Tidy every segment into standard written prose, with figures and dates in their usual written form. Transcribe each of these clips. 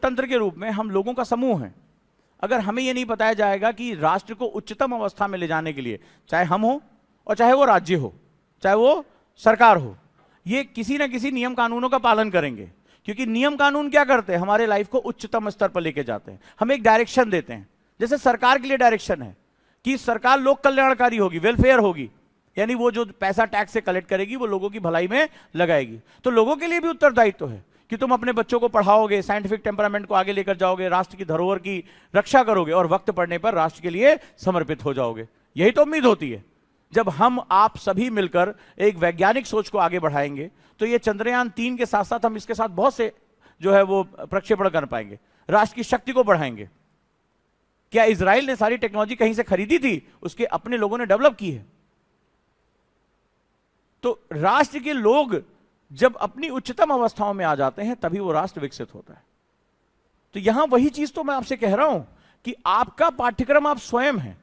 लोकतंत्र के रूप में हम लोगों का समूह हैं। अगर हमें यह नहीं बताया जाएगा कि राष्ट्र को उच्चतम अवस्था में ले जाने के लिए, चाहे हम हो और चाहे वो राज्य हो, चाहे वो सरकार हो, ये किसी ना किसी नियम कानूनों का पालन करेंगे। क्योंकि नियम कानून क्या करते हैं, हमारे लाइफ को उच्चतम स्तर पर लेके जाते हैं, हमें एक डायरेक्शन देते हैं। जैसे सरकार के लिए डायरेक्शन है कि सरकार लोक कल्याणकारी होगी, वेलफेयर होगी, यानी वो जो पैसा टैक्स से कलेक्ट करेगी वो लोगों की भलाई में लगाएगी। तो लोगों के लिए भी उत्तरदायित्व है कि तुम अपने बच्चों को पढ़ाओगे, साइंटिफिक टेम्परामेंट को आगे लेकर जाओगे, राष्ट्र की धरोहर की रक्षा करोगे और वक्त पड़ने पर राष्ट्र के लिए समर्पित हो जाओगे। यही तो उम्मीद होती है। जब हम आप सभी मिलकर एक वैज्ञानिक सोच को आगे बढ़ाएंगे तो ये चंद्रयान 3 के साथ साथ हम इसके साथ बहुत से जो है वो प्रक्षेपण कर पाएंगे, राष्ट्र की शक्ति को बढ़ाएंगे। क्या इजराइल ने सारी टेक्नोलॉजी कहीं से खरीदी थी? उसके अपने लोगों ने डेवलप की है। तो राष्ट्र के लोग जब अपनी उच्चतम अवस्थाओं में आ जाते हैं तभी वो राष्ट्र विकसित होता है। तो यहां वही चीज तो मैं आपसे कह रहा हूं कि आपका पाठ्यक्रम आप स्वयं हैं,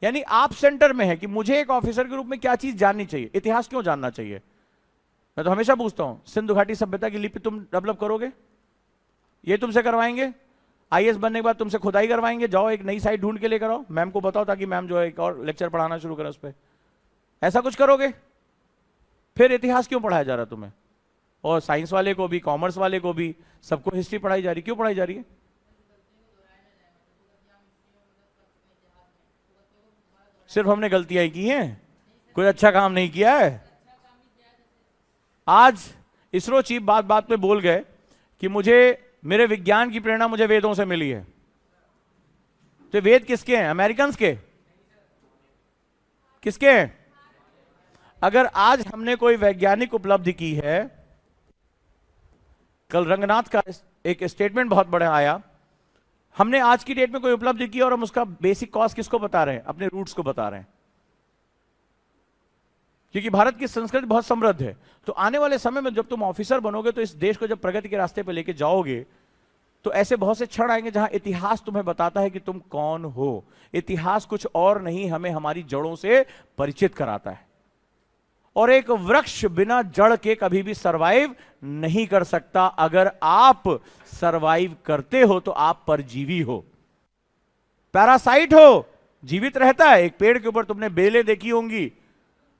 यानी आप सेंटर में है कि मुझे एक ऑफिसर के रूप में क्या चीज जाननी चाहिए, इतिहास क्यों जानना चाहिए। मैं तो हमेशा पूछता हूं, सिंधु घाटी सभ्यता की लिपि तुम डेवलप करोगे, ये तुमसे करवाएंगे। आईएएस बनने के बाद तुमसे खुदाई करवाएंगे, जाओ एक नई साइट ढूंढ के लेकर आओ, मैम को बताओ ताकि मैम जो है एक और लेक्चर पढ़ाना शुरू करें उस पर। ऐसा कुछ करोगे? फिर इतिहास क्यों पढ़ाया जा रहा तुम्हें? और साइंस वाले को भी, कॉमर्स वाले को भी, सबको हिस्ट्री पढ़ाई जा रही, क्यों पढ़ाई जा रही है? सिर्फ हमने गलतियां ही की हैं, कोई अच्छा काम नहीं किया है। आज इसरो चीफ बात बात पे बोल गए कि मुझे मेरे विज्ञान की प्रेरणा मुझे वेदों से मिली है। तो वेद किसके हैं? अमेरिकन के? किसके हैं? अगर आज हमने कोई वैज्ञानिक उपलब्धि की है, कल रंगनाथ का एक स्टेटमेंट बहुत बड़ा आया, हमने आज की डेट में कोई उपलब्धि की और हम उसका बेसिक कॉज किसको बता रहे हैं? अपने रूट्स को बता रहे हैं। क्योंकि भारत की संस्कृति बहुत समृद्ध है। तो आने वाले समय में जब तुम ऑफिसर बनोगे तो इस देश को जब प्रगति के रास्ते पर लेके जाओगे तो ऐसे बहुत से क्षण आएंगे जहां इतिहास तुम्हें बताता है कि तुम कौन हो। इतिहास कुछ और नहीं, हमें हमारी जड़ों से परिचित कराता है। और एक वृक्ष बिना जड़ के कभी भी सरवाइव नहीं कर सकता। अगर आप सरवाइव करते हो तो आप परजीवी हो, पैरासाइट हो, जीवित रहता है। एक पेड़ के ऊपर तुमने बेलें देखी होंगी,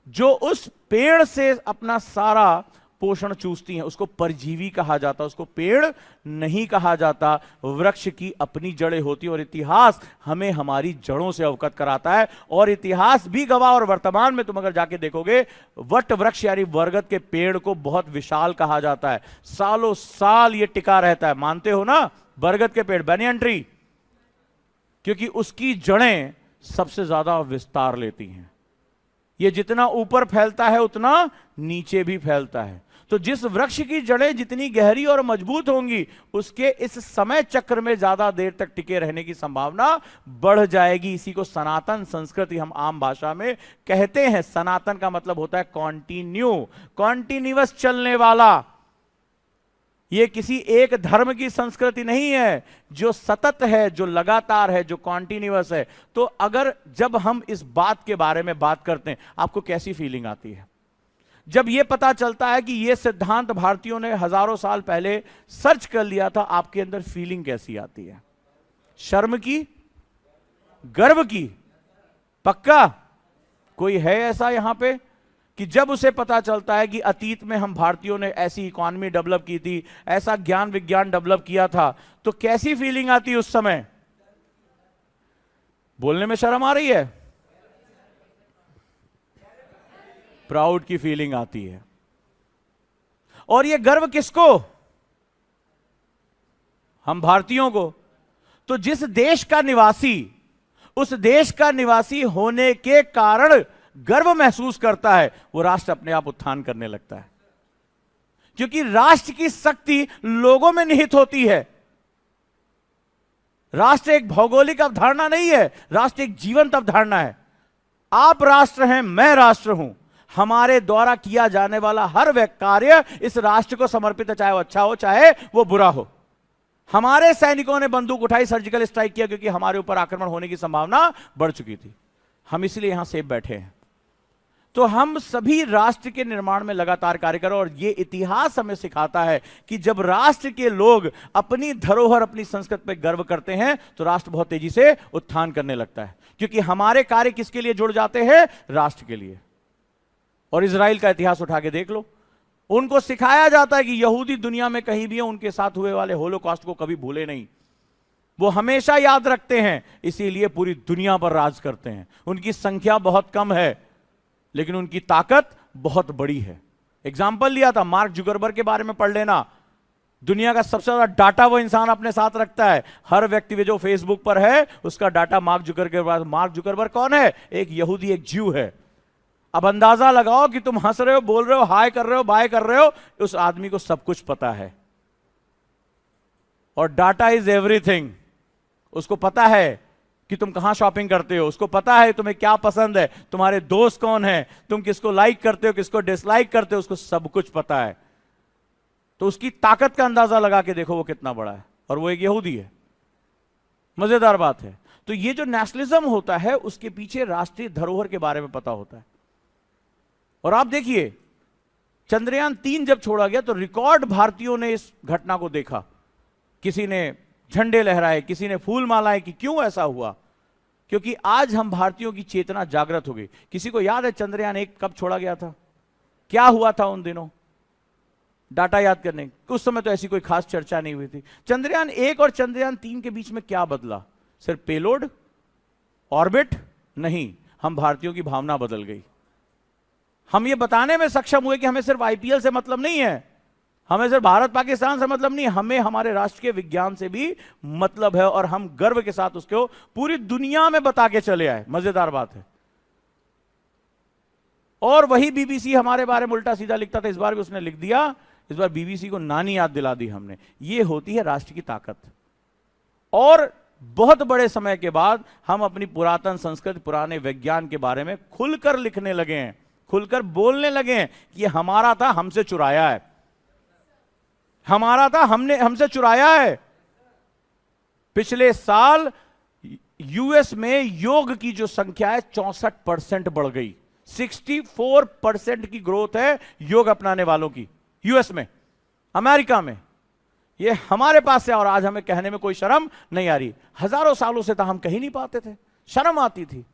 जो उस पेड़ से अपना सारा पोषण चूसती हैं, उसको परजीवी कहा जाता, उसको पेड़ नहीं कहा जाता। वृक्ष की अपनी जड़ें होती हैं और इतिहास हमें हमारी जड़ों से अवगत कराता है। और इतिहास भी गवाह, और वर्तमान में तुम अगर जाके देखोगे वट वृक्ष यानी बरगद के पेड़ को बहुत विशाल कहा जाता है, सालों साल ये टिका रहता है। मानते हो ना बरगद के पेड़, बैनियन ट्री, क्योंकि उसकी जड़ें सबसे ज्यादा विस्तार लेती हैं। ये जितना ऊपर फैलता है उतना नीचे भी फैलता है। तो जिस वृक्ष की जड़ें जितनी गहरी और मजबूत होंगी उसके इस समय चक्र में ज्यादा देर तक टिके रहने की संभावना बढ़ जाएगी। इसी को सनातन संस्कृति हम आम भाषा में कहते हैं। सनातन का मतलब होता है कॉन्टिन्यू, कॉन्टिन्यूअस चलने वाला। ये किसी एक धर्म की संस्कृति नहीं है, जो सतत है, जो लगातार है, जो कॉन्टिन्यूअस है। तो अगर जब हम इस बात के बारे में बात करते हैं, आपको कैसी फीलिंग आती है जब यह पता चलता है कि यह सिद्धांत भारतीयों ने हजारों साल पहले सर्च कर लिया था? आपके अंदर फीलिंग कैसी आती है? शर्म की, गर्व की? पक्का कोई है ऐसा यहां पे कि जब उसे पता चलता है कि अतीत में हम भारतीयों ने ऐसी इकोनॉमी डेवलप की थी, ऐसा ज्ञान विज्ञान डेवलप किया था, तो कैसी फीलिंग आती है उस समय? बोलने में शर्म आ रही है? प्राउड की फीलिंग आती है। और यह गर्व किसको? हम भारतीयों को। तो जिस देश का निवासी उस देश का निवासी होने के कारण गर्व महसूस करता है, वो राष्ट्र अपने आप उत्थान करने लगता है। क्योंकि राष्ट्र की शक्ति लोगों में निहित होती है। राष्ट्र एक भौगोलिक अवधारणा नहीं है, राष्ट्र एक जीवंत अवधारणा है। आप राष्ट्र हैं, मैं राष्ट्र हूं। हमारे द्वारा किया जाने वाला हर वह कार्य इस राष्ट्र को समर्पित है, चाहे वो अच्छा हो चाहे वो बुरा हो। हमारे सैनिकों ने बंदूक उठाई, सर्जिकल स्ट्राइक किया, क्योंकि हमारे ऊपर आक्रमण होने की संभावना बढ़ चुकी थी। हम इसलिए यहां सेफ बैठे हैं। तो हम सभी राष्ट्र के निर्माण में लगातार कार्य करें। और यह इतिहास हमें सिखाता है कि जब राष्ट्र के लोग अपनी धरोहर, अपनी संस्कृति पर गर्व करते हैं तो राष्ट्र बहुत तेजी से उत्थान करने लगता है, क्योंकि हमारे कार्य किसके लिए जुड़ जाते हैं? राष्ट्र के लिए। और इजराइल का इतिहास उठा के देख लो, उनको सिखाया जाता है कि यहूदी दुनिया में कहीं भी है, उनके साथ हुए वाले होलोकॉस्ट को कभी भूले नहीं, वो हमेशा याद रखते हैं, इसीलिए पूरी दुनिया पर राज करते हैं। उनकी संख्या बहुत कम है लेकिन उनकी ताकत बहुत बड़ी है। एग्जाम्पल लिया था, मार्क जुकरबर्ग के बारे में पढ़ लेना। दुनिया का सबसे ज्यादा डाटा वो इंसान अपने साथ रखता है। हर व्यक्ति जो फेसबुक पर है उसका डाटा मार्क जुकरबर्ग के पास। मार्क जुकरबर्ग कौन है? एक यहूदी, एक ज्यू है। अब अंदाजा लगाओ कि तुम हंस रहे हो, बोल रहे हो, हाय कर रहे हो, बाय कर रहे हो, उस आदमी को सब कुछ पता है। और डाटा इज एवरीथिंग। उसको पता है कि तुम कहां शॉपिंग करते हो, उसको पता है तुम्हें क्या पसंद है, तुम्हारे दोस्त कौन है, तुम किसको लाइक करते हो, किसको डिसलाइक करते हो, उसको सब कुछ पता है। तो उसकी ताकत का अंदाजा लगा के देखो वो कितना बड़ा है, और वो एक यहूदी है। मजेदार बात है। तो ये जो नेशनलिज्म होता है उसके पीछे राष्ट्रीय धरोहर के बारे में पता होता है। और आप देखिए, चंद्रयान 3 जब छोड़ा गया तो रिकॉर्ड भारतीयों ने इस घटना को देखा। किसी ने झंडे लहराए, किसी ने फूल मालाएं की। क्यों ऐसा हुआ? क्योंकि आज हम भारतीयों की चेतना जागृत हो गई। किसी को याद है चंद्रयान 1 कब छोड़ा गया था? क्या हुआ था उन दिनों? डाटा याद करने, उस समय तो ऐसी कोई खास चर्चा नहीं हुई थी। चंद्रयान 1 और चंद्रयान 3 के बीच में क्या बदला? सिर्फ पेलोड, ऑर्बिट? नहीं, हम भारतीयों की भावना बदल गई। हम ये बताने में सक्षम हुए कि हमें सिर्फ आईपीएल से मतलब नहीं है, हमें सिर्फ भारत पाकिस्तान से मतलब नहीं, हमें हमारे राष्ट्र के विज्ञान से भी मतलब है, और हम गर्व के साथ उसको पूरी दुनिया में बता के चले आए। मजेदार बात है। और वही बीबीसी हमारे बारे में उल्टा सीधा लिखता था, इस बार भी उसने लिख दिया। इस बार बीबीसी को नानी याद दिला दी हमने। ये होती है राष्ट्र की ताकत। और बहुत बड़े समय के बाद हम अपनी पुरातन संस्कृति, पुराने विज्ञान के बारे में खुलकर लिखने लगे हैं, खुलकर बोलने लगे हैं कि ये हमारा था, हमसे चुराया है, हमारा था, हमसे चुराया है। पिछले साल यूएस में योग की जो संख्या है 64% बढ़ गई। 64% की ग्रोथ है योग अपनाने वालों की यूएस में, अमेरिका में। ये हमारे पास से, और आज हमें कहने में कोई शर्म नहीं आ रही। हजारों सालों से तो हम कहीं नहीं पाते थे, शर्म आती थी,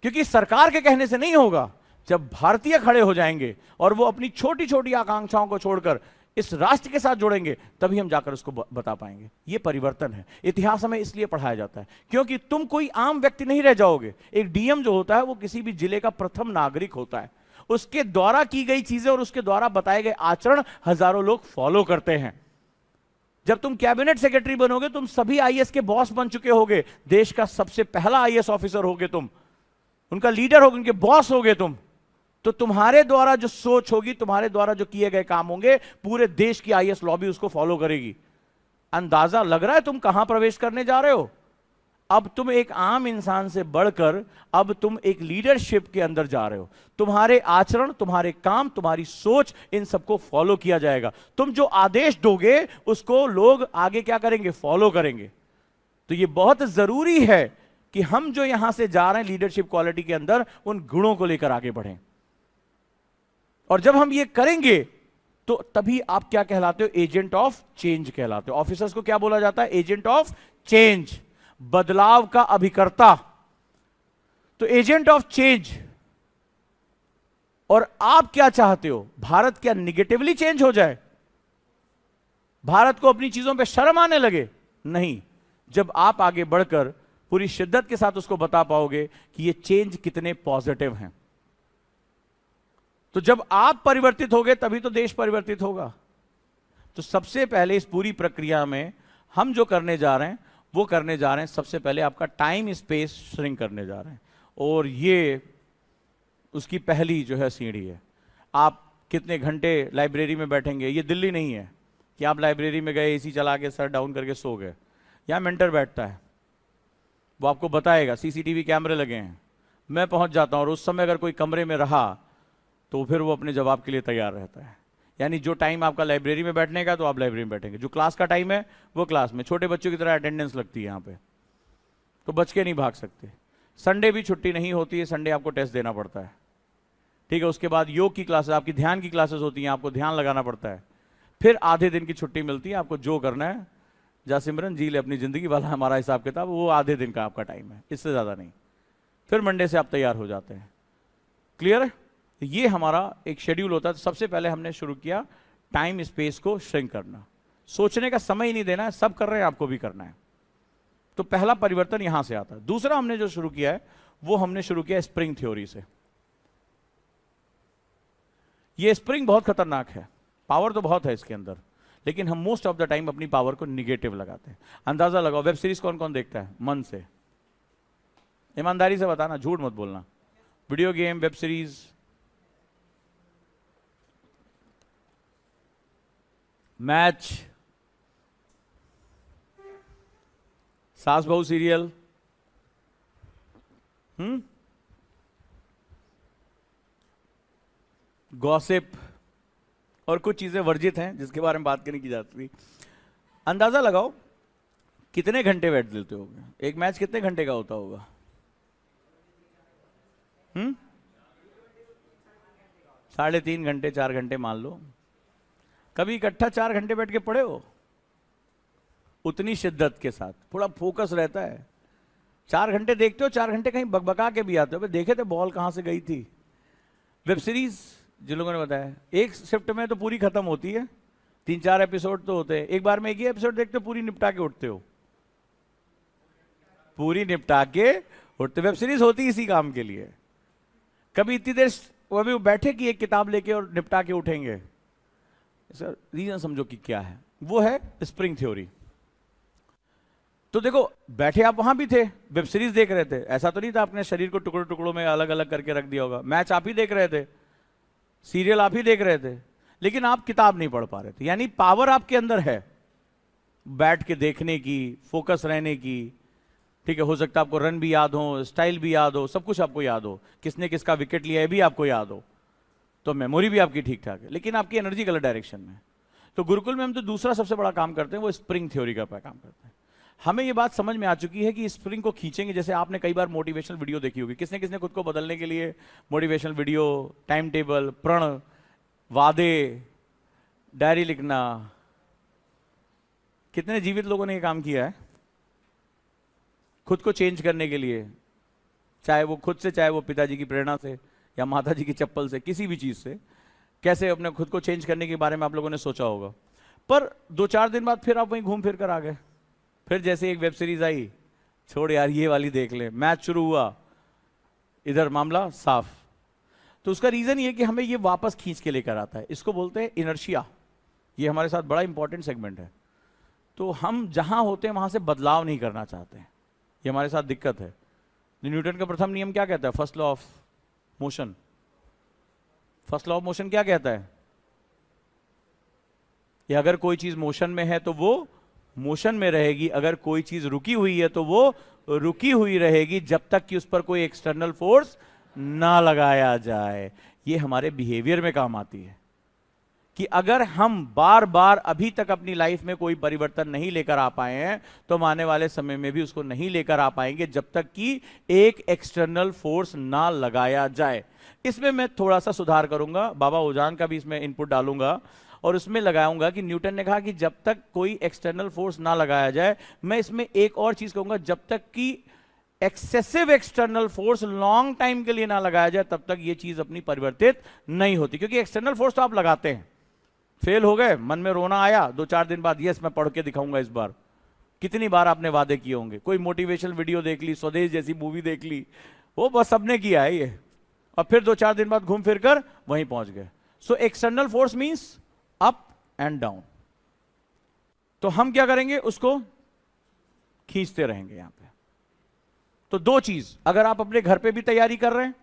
क्योंकि सरकार के कहने से नहीं होगा। जब भारतीय खड़े हो जाएंगे और वो अपनी छोटी छोटी आकांक्षाओं को छोड़कर इस राष्ट्र के साथ जुड़ेंगे, तभी हम जाकर उसको बता पाएंगे। ये परिवर्तन है। इतिहास हमें इसलिए पढ़ाया जाता है क्योंकि तुम कोई आम व्यक्ति नहीं रह जाओगे। एक डीएम जो होता है वो किसी भी जिले का प्रथम नागरिक होता है। उसके द्वारा की गई चीजें और उसके द्वारा बताए गए आचरण हजारों लोग फॉलो करते हैं। जब तुम कैबिनेट सेक्रेटरी बनोगे, तुम सभी आईएएस के बॉस बन चुके होगे। देश का सबसे पहला आईएएस ऑफिसर होगे तुम, उनका लीडर होगे, उनके बॉस होगे तुम। तो तुम्हारे द्वारा जो सोच होगी, तुम्हारे द्वारा जो किए गए काम होंगे, पूरे देश की आईएएस लॉबी उसको फॉलो करेगी। अंदाजा लग रहा है तुम कहां प्रवेश करने जा रहे हो? अब तुम एक आम इंसान से बढ़कर अब तुम एक लीडरशिप के अंदर जा रहे हो। तुम्हारे आचरण, तुम्हारे काम, तुम्हारी सोच, इन सबको फॉलो किया जाएगा। तुम जो आदेश दोगे उसको लोग आगे क्या करेंगे? फॉलो करेंगे। तो यह बहुत जरूरी है कि हम जो यहां से जा रहे हैं लीडरशिप क्वालिटी के अंदर, उन गुणों को लेकर आगे बढ़ें। और जब हम ये करेंगे तो तभी आप क्या कहलाते हो? एजेंट ऑफ चेंज कहलाते हो। ऑफिसर्स को क्या बोला जाता है? एजेंट ऑफ चेंज, बदलाव का अभिकर्ता। तो एजेंट ऑफ चेंज। और आप क्या चाहते हो? भारत क्या निगेटिवली चेंज हो जाए? भारत को अपनी चीजों पे शर्म आने लगे? नहीं। जब आप आगे बढ़कर पूरी शिद्दत के साथ उसको बता पाओगे कि ये चेंज कितने पॉजिटिव हैं, तो जब आप परिवर्तित होगे तभी तो देश परिवर्तित होगा। तो सबसे पहले इस पूरी प्रक्रिया में हम जो करने जा रहे हैं वो करने जा रहे हैं, सबसे पहले आपका टाइम स्पेस श्रिंक करने जा रहे हैं। और ये उसकी पहली जो है सीढ़ी है। आप कितने घंटे लाइब्रेरी में बैठेंगे? ये दिल्ली नहीं है कि आप लाइब्रेरी में गए, एसी चला के सर डाउन करके सो गए। यहां मेंटर बैठता है, वो आपको बताएगा। सीसीटीवी कैमरे लगे हैं। मैं पहुंच जाता हूं और उस समय अगर कोई कमरे में रहा तो फिर वो अपने जवाब के लिए तैयार रहता है। यानी जो टाइम आपका लाइब्रेरी में बैठने का, तो आप लाइब्रेरी में बैठेंगे। जो क्लास का टाइम है वो क्लास में। छोटे बच्चों की तरह अटेंडेंस लगती है यहाँ पे, तो बच के नहीं भाग सकते। संडे भी छुट्टी नहीं होती है, संडे आपको टेस्ट देना पड़ता है। ठीक है, उसके बाद योग की क्लासेस, आपकी ध्यान की क्लासेस होती हैं, आपको ध्यान लगाना पड़ता है, फिर आधे दिन की छुट्टी मिलती है, आपको जो करना है, जा सिमरन जी ले अपनी जिंदगी वाला हमारा हिसाब किताब, वो आधे दिन का आपका टाइम है, इससे ज्यादा नहीं। फिर मंडे से आप तैयार हो जाते हैं। क्लियर है? ये हमारा एक शेड्यूल होता है। तो सबसे पहले हमने शुरू किया टाइम स्पेस को श्रिंक करना, सोचने का समय ही नहीं देना है, सब कर रहे हैं आपको भी करना है। तो पहला परिवर्तन यहां से आता है। दूसरा हमने जो शुरू किया है वो हमने शुरू किया स्प्रिंग थ्योरी से। ये स्प्रिंग बहुत खतरनाक है, पावर तो बहुत है इसके अंदर, लेकिन हम मोस्ट ऑफ द टाइम अपनी पावर को निगेटिव लगाते हैं। अंदाजा लगाओ, वेब सीरीज कौन कौन देखता है मन से? ईमानदारी से बताना, झूठ मत बोलना। Video game, web series, match, सास बहू सीरियल, गॉसिप, और कुछ चीजें वर्जित हैं जिसके बारे में बात करने की जाती है। अंदाजा लगाओ कितने घंटे बैठ लेते होगे? एक मैच कितने घंटे का होता होगा? 3.5 घंटे, 4 घंटे मान लो। कभी इकट्ठा 4 घंटे बैठ के पढ़े हो? उतनी शिद्दत के साथ, थोड़ा फोकस रहता है। 4 घंटे देखते हो, 4 घंटे कहीं बकबका के भी आते हो, देखे थे बॉल कहां से गई थी। वेब सीरीज जिन लोगों ने बताया, एक शिफ्ट में तो पूरी खत्म होती है, 3-4 एपिसोड तो होते हैं, एक बार में एक ही एपिसोड देखते हो, पूरी निपटा के उठते हो, पूरी निपटा के उठते। वेब सीरीज होती इसी काम के लिए। कभी इतनी देर वो भी बैठे कि एक किताब लेके और निपटा के उठेंगे। सर रीजन समझो कि क्या है, वो है स्प्रिंग थ्योरी। तो देखो, बैठे आप वहां भी थे, वेब सीरीज देख रहे थे, ऐसा तो नहीं था आपने शरीर को टुकड़ों टुकड़ों में अलग अलग करके रख दिया होगा। मैच आप ही देख रहे थे, सीरियल आप ही देख रहे थे, लेकिन आप किताब नहीं पढ़ पा रहे थे। यानी पावर आपके अंदर है बैठ के देखने की, फोकस रहने की। ठीक है, हो सकता है आपको रन भी याद हो, स्टाइल भी याद हो, सब कुछ आपको याद हो, किसने किसका विकेट लिया है भी आपको याद हो, तो मेमोरी भी आपकी ठीक ठाक है, लेकिन आपकी एनर्जी गलत डायरेक्शन में। तो गुरुकुल में हम तो दूसरा सबसे बड़ा काम करते हैं, वो स्प्रिंग थ्योरी का काम करते हैं। हमें ये बात समझ में आ चुकी है कि स्प्रिंग को खींचेंगे। जैसे आपने कई बार मोटिवेशनल वीडियो देखी होगी, किसने किसने खुद को बदलने के लिए मोटिवेशनल वीडियो, टाइम टेबल, प्रण, वादे, डायरी लिखना, कितने जीवित लोगों ने ये काम किया है खुद को चेंज करने के लिए, चाहे वो खुद से, चाहे वो पिताजी की प्रेरणा से या माता जी की चप्पल से, किसी भी चीज से, कैसे अपने खुद को चेंज करने के बारे में आप लोगों ने सोचा होगा। पर 2-4 दिन बाद फिर आप वहीं घूम फिर कर आ गए। फिर जैसे एक वेब सीरीज आई, छोड़ यार ये वाली देख ले, मैच शुरू हुआ, इधर मामला साफ। तो उसका रीजन ये कि हमें ये वापस खींच के लेकर आता है। इसको बोलते हैं इनर्शिया। ये हमारे साथ बड़ा इंपॉर्टेंट सेगमेंट है। तो हम जहां होते हैं वहां से बदलाव नहीं करना चाहते हैं, ये हमारे साथ दिक्कत है। न्यूटन का प्रथम नियम क्या कहता है? First law of motion. First law of motion क्या कहता है? कि अगर कोई चीज मोशन में है तो वो मोशन में रहेगी, अगर कोई चीज रुकी हुई है तो वो रुकी हुई रहेगी, जब तक कि उस पर कोई एक्सटर्नल फोर्स ना लगाया जाए। ये हमारे बिहेवियर में काम आती है कि अगर हम बार बार अभी तक अपनी लाइफ में कोई परिवर्तन नहीं लेकर आ पाए हैं, तो हम आने वाले समय में भी उसको नहीं लेकर आ पाएंगे जब तक कि एक एक्सटर्नल फोर्स ना लगाया जाए। इसमें मैं थोड़ा सा सुधार करूंगा, बाबा ओजान का भी इसमें इनपुट डालूंगा और उसमें लगाऊंगा कि न्यूटन ने कहा कि जब तक कोई एक्सटर्नल फोर्स ना लगाया जाए। मैं इसमें एक और चीज कहूंगा, जब तक कि excessive external force long time के लिए ना लगाया जाए, तब तक ये चीज अपनी परिवर्तित नहीं होती। क्योंकि एक्सटर्नल फोर्स तो आप लगाते हैं, फेल हो गए, मन में रोना आया, 2-4 दिन बाद यस मैं पढ़ के दिखाऊंगा इस बार। कितनी बार आपने वादे किए होंगे, कोई मोटिवेशनल वीडियो देख ली, स्वदेश जैसी मूवी देख ली, वो बस सबने किया है ये, और फिर 2-4 दिन बाद घूम फिर कर वहीं पहुंच गए। So external force means up and down. तो हम क्या करेंगे? उसको खींचते रहेंगे यहां पे। तो 2 चीज, अगर आप अपने घर पे भी तैयारी कर रहे हैं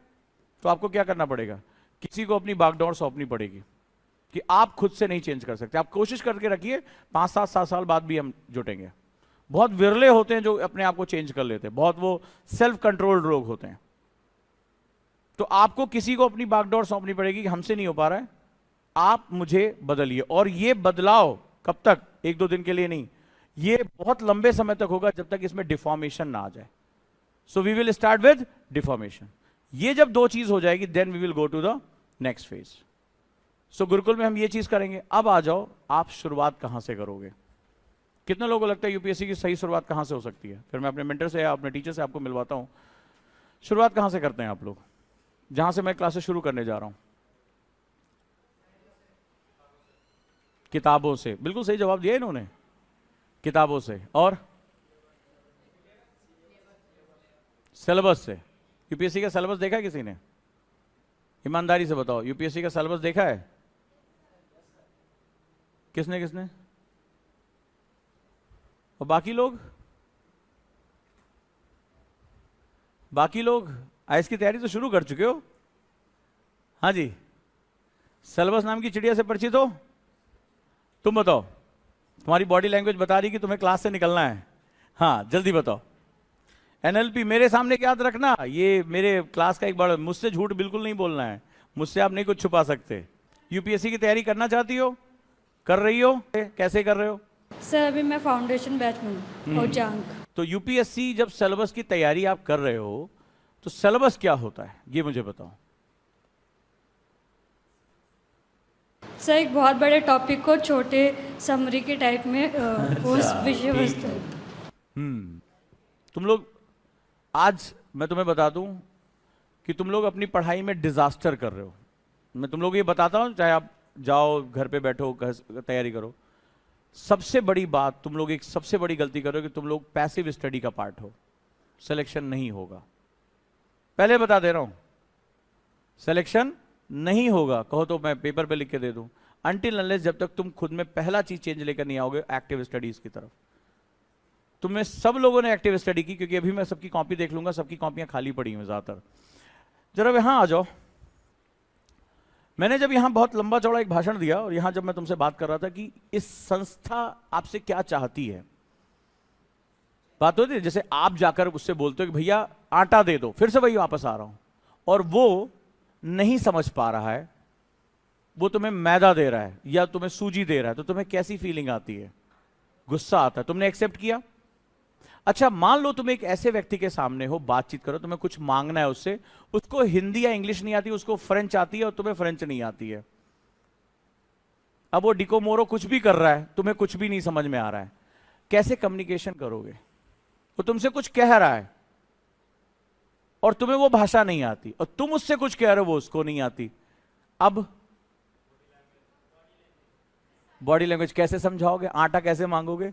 तो आपको क्या करना पड़ेगा? किसी को अपनी बागडोर सौंपनी पड़ेगी कि आप खुद से नहीं चेंज कर सकते। आप कोशिश करके रखिए, 5-7 साल बाद भी हम जुटेंगे। बहुत विरले होते हैं जो अपने आप को चेंज कर लेते हैं, बहुत वो सेल्फ कंट्रोल्ड लोग होते हैं। तो आपको किसी को अपनी बागडोर सौंपनी पड़ेगी कि हमसे नहीं हो पा रहा है, आप मुझे बदलिए। और ये बदलाव कब तक? 1-2 दिन के लिए नहीं, ये बहुत लंबे समय तक होगा, जब तक इसमें डिफॉर्मेशन ना आ जाए। So we will start with deformation. ये जब 2 चीज हो जाएगी, then we will go to the next phase. So Gurukul में हम ये चीज करेंगे। अब आ जाओ, आप शुरुआत कहां से करोगे? कितने लोगों को लगता है यूपीएससी की सही शुरुआत कहां से हो सकती है? फिर मैं अपने मेंटर से या अपने टीचर से आपको मिलवाता हूं। शुरुआत कहां से करते हैं आप लोग, जहां से मैं क्लासेस शुरू करने जा रहा हूं? किताबों से। बिल्कुल सही जवाब दिया इन्होंने, किताबों से। और सिलेबस से। यूपीएससी का सिलेबस देखा है किसी ने? ईमानदारी से बताओ, यूपीएससी का सिलेबस देखा है? किसने किसने? और बाकी लोग? बाकी लोग आईएएस की तैयारी तो शुरू कर चुके हो? हाँ जी। सिलेबस नाम की चिड़िया से परिचित हो? तुम बताओ, तुम्हारी बॉडी लैंग्वेज बता रही कि तुम्हें क्लास से निकलना है। हाँ जल्दी बताओ। एनएलपी मेरे सामने याद रखना, ये मेरे क्लास का एक बड़ा, मुझसे झूठ बिल्कुल नहीं बोलना है, मुझसे आप नहीं कुछ छुपा सकते। यूपीएससी की तैयारी करना चाहती हो? कर रही हो? कैसे कर रहे हो? सर अभी मैं फाउंडेशन बैच में हूँ और जांक। तो यूपीएससी जब सिलेबस की तैयारी आप कर रहे हो तो सिलेबस क्या होता है ये मुझे बताओ। सर एक बहुत बड़े टॉपिक को छोटे समरी के टाइप में उस विषय वस्तु। तुम लोग, आज मैं तुम्हें बता दूं कि तुम लोग अपनी पढ़ाई में डिजास्टर कर रहे हो। मैं तुम लोग ये बताता हूं, चाहे आप जाओ घर पे बैठो तैयारी करो। सबसे बड़ी बात, तुम लोग एक सबसे बड़ी गलती कर रहे हो कि तुम लोग पैसिव स्टडी का पार्ट हो। सिलेक्शन नहीं होगा, पहले बता दे रहा हूं, सिलेक्शन नहीं होगा। कहो तो मैं पेपर पे लिख के दे दूं, अनटिल अनलेस जब तक तुम खुद में पहला चीज चेंज लेकर नहीं आओगे एक्टिव स्टडीज की तरफ। तुम्हें सब लोगों ने एक्टिव स्टडी की, क्योंकि अभी मैं सबकी कॉपी देख लूंगा, सबकी कॉपियां खाली पड़ी हुई ज्यादातर। जरा यहां आ जाओ। मैंने जब यहां बहुत लंबा चौड़ा एक भाषण दिया और यहां जब मैं तुमसे बात कर रहा था कि इस संस्था आपसे क्या चाहती है, बात होती है जैसे आप जाकर उससे बोलते हो कि भैया आटा दे दो, फिर से वही वापस आ रहा हूं, और वो नहीं समझ पा रहा है, वो तुम्हें मैदा दे रहा है या तुम्हें सूजी दे रहा है, तो तुम्हें कैसी फीलिंग आती है? गुस्सा आता है। तुमने एक्सेप्ट किया? अच्छा मान लो तुम एक ऐसे व्यक्ति के सामने हो, बातचीत करो, तुम्हें कुछ मांगना है उससे, उसको हिंदी या इंग्लिश नहीं आती, उसको फ्रेंच आती है और तुम्हें फ्रेंच नहीं आती है। अब वो डिकोमोरो कुछ भी कर रहा है, तुम्हें कुछ भी नहीं समझ में आ रहा है, कैसे कम्युनिकेशन करोगे? वो तुमसे कुछ कह रहा है और तुम्हें वो भाषा नहीं आती, और तुम उससे कुछ कह रहे हो, वो उसको नहीं आती। अब बॉडी लैंग्वेज कैसे समझाओगे? आटा कैसे मांगोगे?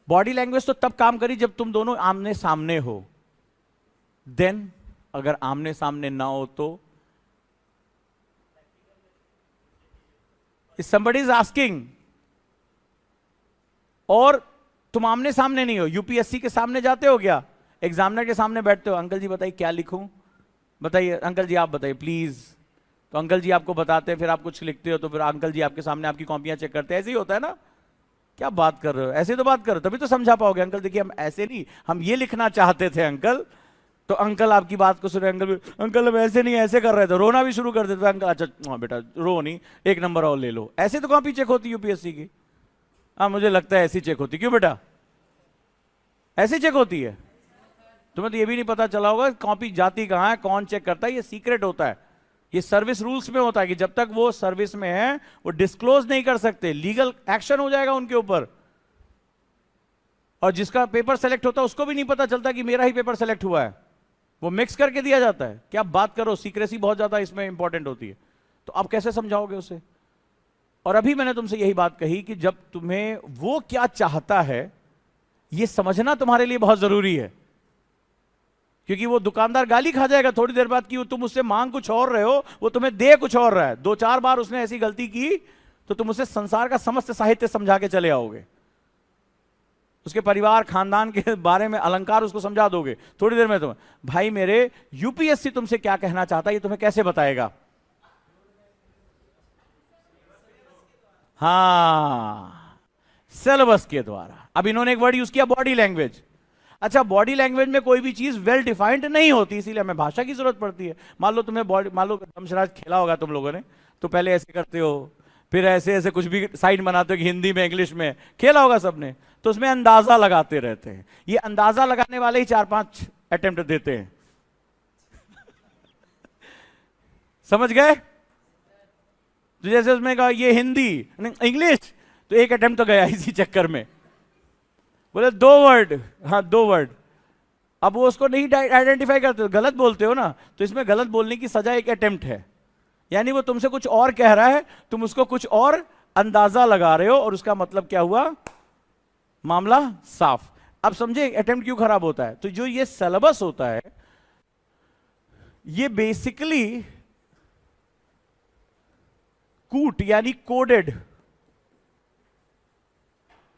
बॉडी लैंग्वेज तो तब काम करी जब तुम दोनों आमने सामने हो। देन अगर आमने सामने ना हो तो somebody is asking, और तुम आमने सामने नहीं हो। यूपीएससी के सामने जाते हो क्या? एग्जामिनर के सामने बैठते हो, अंकल जी बताइए क्या लिखूं, बताइए अंकल जी आप बताइए प्लीज। तो अंकल जी आपको बताते हैं, फिर आप कुछ लिखते हो, तो फिर अंकल जी आपके सामने आपकी कॉपियां चेक करते हैं। ऐसे ही होता है ना? क्या बात कर रहे हो? ऐसे तो बात करो, तभी तो समझा पाओगे। अंकल देखिए हम ऐसे नहीं, हम ये लिखना चाहते थे अंकल। तो अंकल आपकी बात को सुने, अंकल हम ऐसे नहीं ऐसे कर रहे थे, रोना भी शुरू कर देते। अंकल अच्छा हाँ बेटा रो नहीं, एक नंबर और ले लो। ऐसे तो कॉपी चेक होती यूपीएससी की। हाँ मुझे लगता है ऐसी चेक होती। क्यों बेटा ऐसी चेक होती है? तुम्हें तो ये भी नहीं पता चला होगा कॉपी जाती कहां है, कौन चेक करता है, ये सीक्रेट होता है। ये सर्विस रूल्स में होता है कि जब तक वो सर्विस में है वो डिस्क्लोज नहीं कर सकते, लीगल एक्शन हो जाएगा उनके ऊपर। और जिसका पेपर सेलेक्ट होता है उसको भी नहीं पता चलता कि मेरा ही पेपर सेलेक्ट हुआ है, वो मिक्स करके दिया जाता है। क्या बात करो, सीक्रेसी बहुत ज्यादा इसमें इंपॉर्टेंट होती है। तो आप कैसे समझाओगे उसे? और अभी मैंने तुमसे यही बात कही कि जब तुम्हें वो क्या चाहता है ये समझना तुम्हारे लिए बहुत जरूरी है, क्योंकि वो दुकानदार गाली खा जाएगा थोड़ी देर बाद कि तुम उससे मांग कुछ और रहे हो, वो तुम्हें दे कुछ और रहा है। 2-4 बार उसने ऐसी गलती की तो तुम उसे संसार का समस्त साहित्य समझा के चले आओगे, उसके परिवार खानदान के बारे में अलंकार उसको समझा दोगे थोड़ी देर में। तुम्हें भाई मेरे यूपीएससी तुमसे क्या कहना चाहता है ये तुम्हें कैसे बताएगा? हाँ सिलेबस के द्वारा। अब इन्होंने एक वर्ड यूज किया बॉडी लैंग्वेज। अच्छा बॉडी लैंग्वेज में कोई भी चीज वेल डिफाइंड नहीं होती, इसीलिए हमें भाषा की जरूरत पड़ती है। मान लो तुम्हें बॉडी, मान लो दमशराज खेला होगा तुम लोगों ने, तो पहले ऐसे करते हो, फिर ऐसे ऐसे कुछ भी साइड बनाते हो कि हिंदी में इंग्लिश में, खेला होगा सबने। तो उसमें अंदाजा लगाते रहते हैं। ये अंदाजा लगाने वाले ही 4-5 अटेम्प्ट देते हैं। समझ गए? तो जैसे उसमें कहा ये हिंदी, इंग्लिश, तो एक अटेम्प्ट तो गया इसी चक्कर में। बोले 2 वर्ड, हाँ 2 वर्ड। अब वो उसको नहीं आइडेंटिफाई करते हो, गलत बोलते हो ना, तो इसमें गलत बोलने की सजा एक अटेम्प्ट है। यानी वो तुमसे कुछ और कह रहा है, तुम उसको कुछ और अंदाजा लगा रहे हो, और उसका मतलब क्या हुआ? मामला साफ। अब समझे अटेम्प्ट क्यों खराब होता है? तो जो ये सिलेबस होता है, ये बेसिकली कूट यानी कोडेड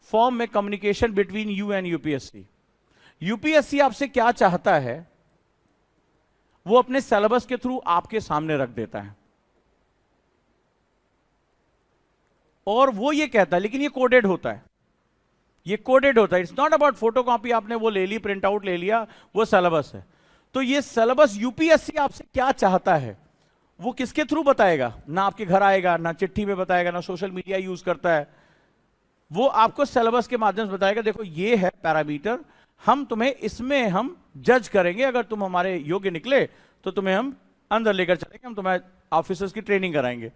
फॉर्म में communication between you and UPSC. UPSC आपसे क्या चाहता है वो अपने सिलेबस के थ्रू आपके सामने रख देता है, और वो ये कहता है, लेकिन ये कोडेड होता है, ये कोडेड होता है। इट्स नॉट अबाउट फोटोकॉपी, आपने वो ले ली, प्रिंट आउट ले लिया, वो सिलेबस है। तो ये सिलेबस यूपीएससी आपसे क्या चाहता है वो किसके थ्रू बताएगा? ना आपके घर आएगा, ना चिट्ठी में बताएगा, ना सोशल मीडिया यूज करता है, वो आपको सिलेबस के माध्यम से बताएगा। देखो ये है पैरामीटर, हम तुम्हें इसमें हम जज करेंगे, अगर तुम हमारे योग्य निकले तो तुम्हें हम अंदर लेकर चलेंगे, हम तुम्हारे ऑफिसर्स की ट्रेनिंग कराएंगे।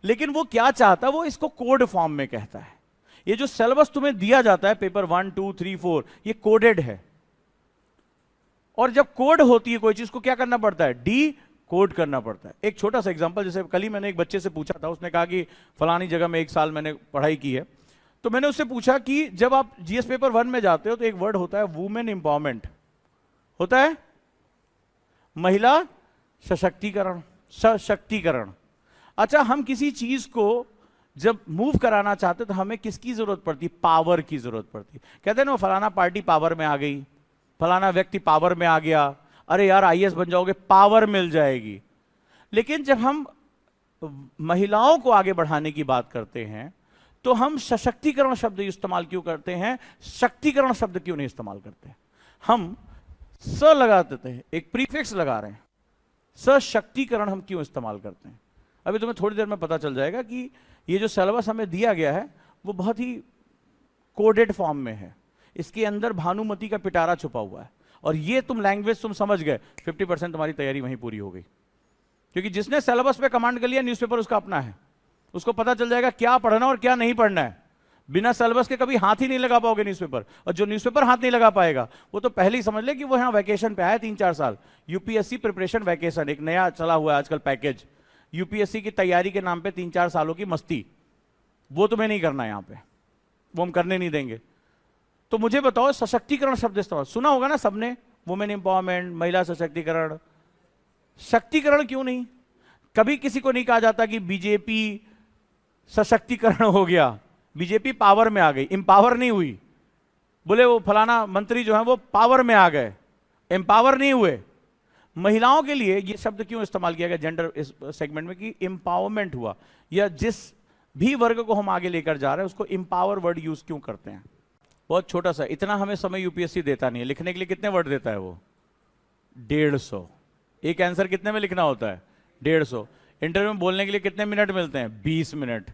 लेकिन वो क्या चाहता है, वो इसको कोड फॉर्म में कहता है। ये जो सिलेबस तुम्हें दिया जाता है, पेपर 1 2 3 4, ये कोडेड है। और जब कोड होती है कोई चीज को क्या करना पड़ता है? डी कोड करना पड़ता है। एक छोटा सा एग्जांपल, जैसे कल ही मैंने एक बच्चे से पूछा था, उसने कहा कि फलानी जगह में 1 साल मैंने पढ़ाई की है। तो मैंने उससे पूछा कि जब आप जीएस पेपर 1 में जाते हो तो एक वर्ड होता है वुमेन एम्पावरमेंट, होता है महिला सशक्तिकरण, सशक्तिकरण। अच्छा, हम किसी चीज को जब मूव कराना चाहते तो हमें किसकी जरूरत पड़ती? पावर की जरूरत पड़ती। कहते हैं ना, फलाना पार्टी पावर में आ गई, फलाना व्यक्ति पावर में आ गया, अरे यार आईएएस बन जाओगे, पावर मिल जाएगी। लेकिन जब हम महिलाओं को आगे बढ़ाने की बात करते हैं तो हम सशक्तिकरण शब्द इस्तेमाल क्यों करते हैं, शक्तिकरण शब्द क्यों नहीं इस्तेमाल करते? हम स लगा देते हैं, एक प्रीफिक्स लगा रहे हैं, सशक्तिकरण हम क्यों इस्तेमाल करते हैं? अभी तुम्हें थोड़ी देर में पता चल जाएगा कि ये जो सिलेबस हमें दिया गया है वो बहुत ही कोडेड फॉर्म में है, इसके अंदर भानुमति का पिटारा छुपा हुआ है। और ये तुम लैंग्वेज तुम समझ गए, 50% तुम्हारी तैयारी वहीं पूरी हो गई। क्योंकि जिसने सिलेबस पे कमांड कर लिया, न्यूज़पेपर उसका अपना है, उसको पता चल जाएगा क्या पढ़ना और क्या नहीं पढ़ना है। बिना सिलेबस के कभी हाथ ही नहीं लगा पाओगे न्यूज़पेपर, और जो न्यूज़पेपर हाथ नहीं लगा पाएगा वो तो पहले ही समझ ले कि वो यहाँ वैकेशन पे आया 3-4 साल। यूपीएससी प्रिपरेशन वैकेशन एक नया चला हुआ है आजकल पैकेज, यूपीएससी की तैयारी के नाम पे 3-4 सालों की मस्ती, वो तुम्हें नहीं करना है यहाँ पे, वो हम करने नहीं देंगे। तो मुझे बताओ, सशक्तिकरण शब्द इस्तेमाल सुना होगा ना सबने, वुमेन एम्पावरमेंट, महिला सशक्तिकरण, शक्तिकरण क्यों नहीं? कभी किसी को नहीं कहा जाता कि बीजेपी सशक्तिकरण हो गया, बीजेपी पावर में आ गई, एम्पावर नहीं हुई। बोले वो फलाना मंत्री जो है वो पावर में आ गए, एम्पावर नहीं हुए। महिलाओं के लिए ये शब्द क्यों इस्तेमाल किया गया जेंडर इस सेगमेंट में कि एम्पावरमेंट हुआ, या जिस भी वर्ग को हम आगे लेकर जा रहे हैं उसको एम्पावर वर्ड यूज क्यों करते हैं? बहुत छोटा सा, इतना हमें समय यूपीएससी देता नहीं है। लिखने के लिए कितने वर्ड देता है वो? 150। एक आंसर कितने में लिखना होता है? 150। इंटरव्यू में बोलने के लिए कितने मिनट मिलते हैं? 20 मिनट।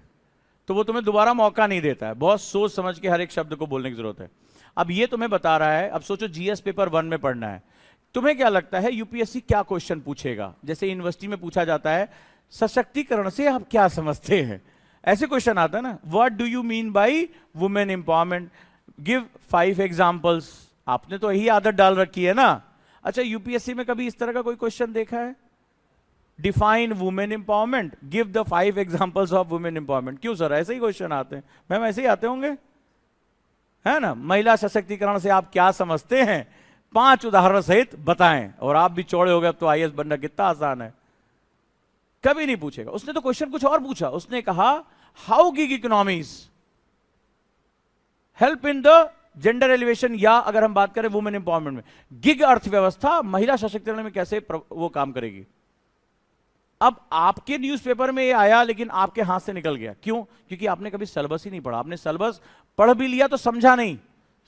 तो वो तुम्हें दोबारा मौका नहीं देता है, बहुत सोच समझ के हर एक शब्द को बोलने की जरूरत है। अब ये तुम्हें बता रहा है, अब सोचो जीएस पेपर 1 में पढ़ना है, तुम्हें क्या लगता है यूपीएससी क्या क्वेश्चन पूछेगा? जैसे यूनिवर्सिटी में पूछा जाता है सशक्तिकरण से आप क्या समझते हैं, ऐसे क्वेश्चन आता है ना, what do you mean by women empowerment, give 5 examples. आपने तो यही आदत डाल रखी है ना। अच्छा, यूपीएससी में कभी इस तरह का कोई क्वेश्चन देखा है? Define women empowerment, give the 5 examples of women empowerment. क्यों सर, ऐसे ही क्वेश्चन आते हैं? मैम ऐसे ही आते होंगे, है ना। महिला सशक्तिकरण से आप क्या समझते हैं, 5 उदाहरण सहित बताएं। और आप भी चौड़े हो गए, अब तो आईएएस बनना कितना आसान है। कभी नहीं पूछेगा। उसने तो क्वेश्चन कुछ और पूछा, उसने कहा how gig economies help in the gender elevation, या अगर हम बात करें वुमेन एम्पावरमेंट में, गिग अर्थव्यवस्था महिला सशक्तिकरण में कैसे वो काम करेगी। अब आपके न्यूज़पेपर में ये आया, लेकिन आपके हाथ से निकल गया। क्यों? क्योंकि आपने कभी सिलेबस ही नहीं पढ़ा। आपने सिलेबस पढ़ भी लिया तो समझा नहीं,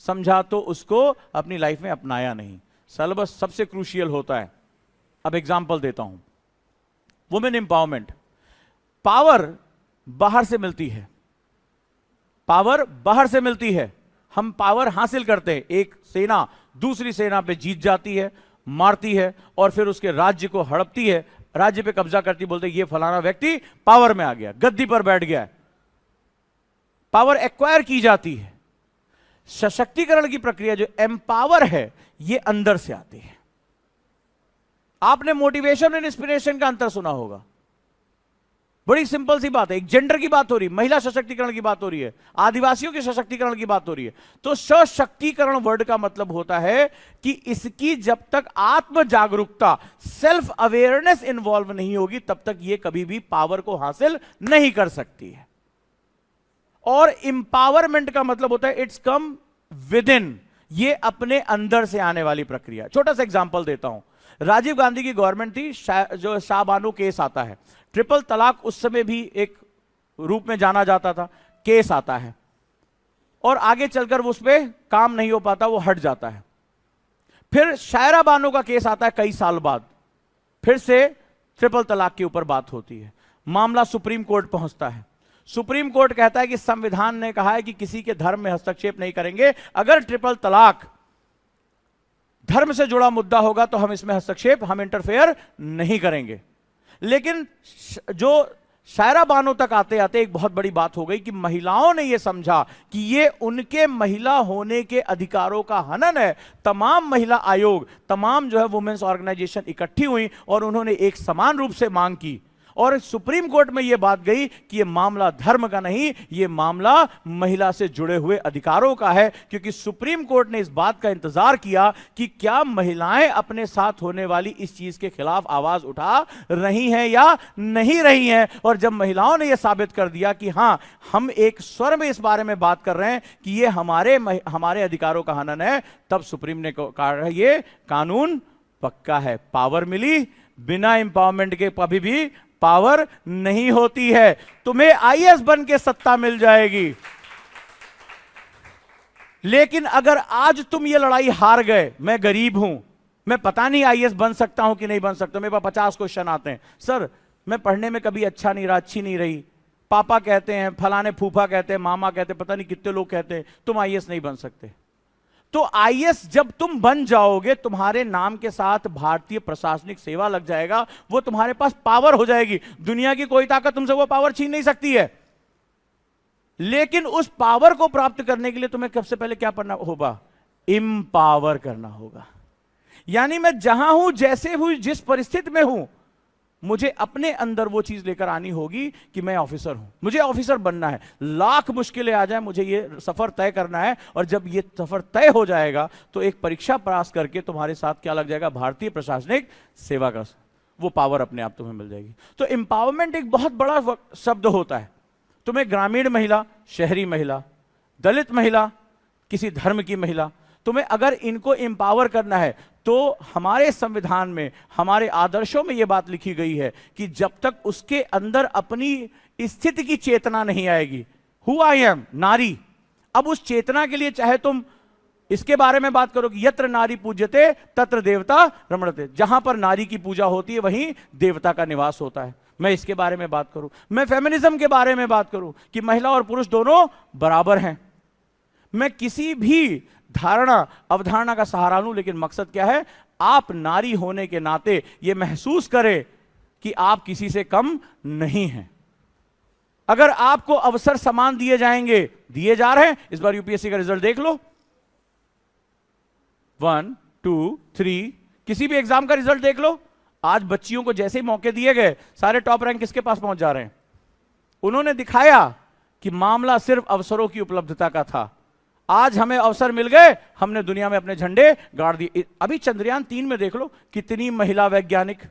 समझा तो उसको अपनी लाइफ में अपनाया नहीं। सिलेबस सबसे क्रूशियल होता है। अब एग्जांपल देता हूं, वुमेन एम्पावरमेंट, पावर बाहर से मिलती है, पावर बाहर से मिलती है। हम पावर हासिल करते हैं, एक सेना दूसरी सेना पे जीत जाती है, मारती है, और फिर उसके राज्य को हड़पती है, राज्य पे कब्जा करती, बोलते ये फलाना व्यक्ति पावर में आ गया, गद्दी पर बैठ गया है। पावर एक्वायर की जाती है। सशक्तिकरण की प्रक्रिया जो एम्पावर है, ये अंदर से आती है। आपने मोटिवेशन एंड इंस्पिरेशन का अंतर सुना होगा। बड़ी सिंपल सी बात है, एक जेंडर की बात हो रही है, महिला सशक्तिकरण की बात हो रही है, आदिवासियों के सशक्तिकरण की बात हो रही है। तो सशक्तिकरण वर्ड का मतलब होता है कि इसकी जब तक आत्म जागरूकता, सेल्फ अवेयरनेस इन्वॉल्व नहीं होगी, तब तक यह कभी भी पावर को हासिल नहीं कर सकती है। और इंपावरमेंट का मतलब होता है इट्स कम विद इन, ये अपने अंदर से आने वाली प्रक्रिया। छोटा सा एग्जांपल देता हूं। राजीव गांधी की गवर्नमेंट थी, जो शाहबानो केस आता है, ट्रिपल तलाक उस समय भी एक रूप में जाना जाता था, केस आता है और आगे चलकर उस पर काम नहीं हो पाता, वो हट जाता है। फिर शायरा बानो का केस आता है कई साल बाद, फिर से ट्रिपल तलाक के ऊपर बात होती है, मामला सुप्रीम कोर्ट पहुंचता है। सुप्रीम कोर्ट कहता है कि संविधान ने कहा है कि किसी के धर्म में हस्तक्षेप नहीं करेंगे, अगर ट्रिपल तलाक धर्म से जुड़ा मुद्दा होगा तो हम इसमें हस्तक्षेप, हम इंटरफेयर नहीं करेंगे। लेकिन जो शायरा बानो तक आते आते एक बहुत बड़ी बात हो गई कि महिलाओं ने यह समझा कि यह उनके महिला होने के अधिकारों का हनन है। तमाम महिला आयोग, तमाम जो है वुमेन्स ऑर्गेनाइजेशन इकट्ठी हुई और उन्होंने एक समान रूप से मांग की और सुप्रीम कोर्ट में यह बात गई कि यह मामला धर्म का नहीं, यह मामला महिला से जुड़े हुए अधिकारों का है। क्योंकि सुप्रीम कोर्ट ने इस बात का इंतजार किया कि क्या महिलाएं अपने साथ होने वाली इस चीज के खिलाफ आवाज उठा रही हैं या नहीं रही हैं। और जब महिलाओं ने यह साबित कर दिया कि हां, हम एक स्वर में इस बारे में बात कर रहे हैं कि यह हमारे अधिकारों का हनन है, तब सुप्रीम ने कहा यह कानून पक्का है। पावर मिली, बिना एम्पावरमेंट के कभी भी पावर नहीं होती है। तुम्हें आईएएस बन के सत्ता मिल जाएगी, लेकिन अगर आज तुम ये लड़ाई हार गए, मैं गरीब हूं, मैं पता नहीं आईएएस बन सकता हूं कि नहीं बन सकता, मेरे पास 50 क्वेश्चन आते हैं, सर मैं पढ़ने में कभी अच्छा नहीं रहा, अच्छी नहीं रही, पापा कहते हैं, फलाने फूफा कहते हैं, मामा कहते हैं, पता नहीं कितने लोग कहते हैं तुम आईएएस नहीं बन सकते। तो आईएएस जब तुम बन जाओगे, तुम्हारे नाम के साथ भारतीय प्रशासनिक सेवा लग जाएगा, वो तुम्हारे पास पावर हो जाएगी। दुनिया की कोई ताकत तुमसे वो पावर छीन नहीं सकती है। लेकिन उस पावर को प्राप्त करने के लिए तुम्हें सबसे पहले क्या करना होगा? एम्पावर करना होगा। यानी मैं जहां हूं, जैसे हूं, जिस परिस्थिति में हूं, मुझे अपने अंदर वो चीज लेकर आनी होगी कि मैं ऑफिसर हूं, मुझे ऑफिसर बनना है। लाख मुश्किलें आ जाए, मुझे ये सफर तय करना है। और जब ये सफर तय हो जाएगा तो एक परीक्षा पास करके तुम्हारे साथ क्या लग जाएगा? भारतीय प्रशासनिक सेवा का वो पावर अपने आप तुम्हें मिल जाएगी। तो एम्पावरमेंट एक बहुत बड़ा शब्द होता है। तुम्हें ग्रामीण महिला, शहरी महिला, दलित महिला, किसी धर्म की महिला, तुम्हें अगर इनको एम्पावर करना है तो हमारे संविधान में, हमारे आदर्शों में यह बात लिखी गई है कि जब तक उसके अंदर अपनी स्थिति की चेतना नहीं आएगी, हु आई एम, नारी। अब उस चेतना के लिए चाहे तुम इसके बारे में बात करो कि यत्र नारी पूज्यते तत्र देवता रमणते, जहां पर नारी की पूजा होती है वहीं देवता का निवास होता है। मैं इसके बारे में बात करूं, मैं फेमिनिज्म के बारे में बात करूं कि महिला और पुरुष दोनों बराबर हैं, मैं किसी भी धारणा अवधारणा का सहारा लूं, लेकिन मकसद क्या है? आप नारी होने के नाते यह महसूस करें कि आप किसी से कम नहीं हैं। अगर आपको अवसर समान दिए जाएंगे, दिए जा रहे हैं, इस बार यूपीएससी का रिजल्ट देख लो, 1, 2, 3, किसी भी एग्जाम का रिजल्ट देख लो। आज बच्चियों को जैसे ही मौके दिए गए, सारे टॉप रैंक किसके पास पहुंच जा रहे हैं? उन्होंने दिखाया कि मामला सिर्फ अवसरों की उपलब्धता का था। आज हमें अवसर मिल गए, हमने दुनिया में अपने झंडे गाड़ दिए। अभी चंद्रयान 3 में देख लो कितनी महिला वैज्ञानिक,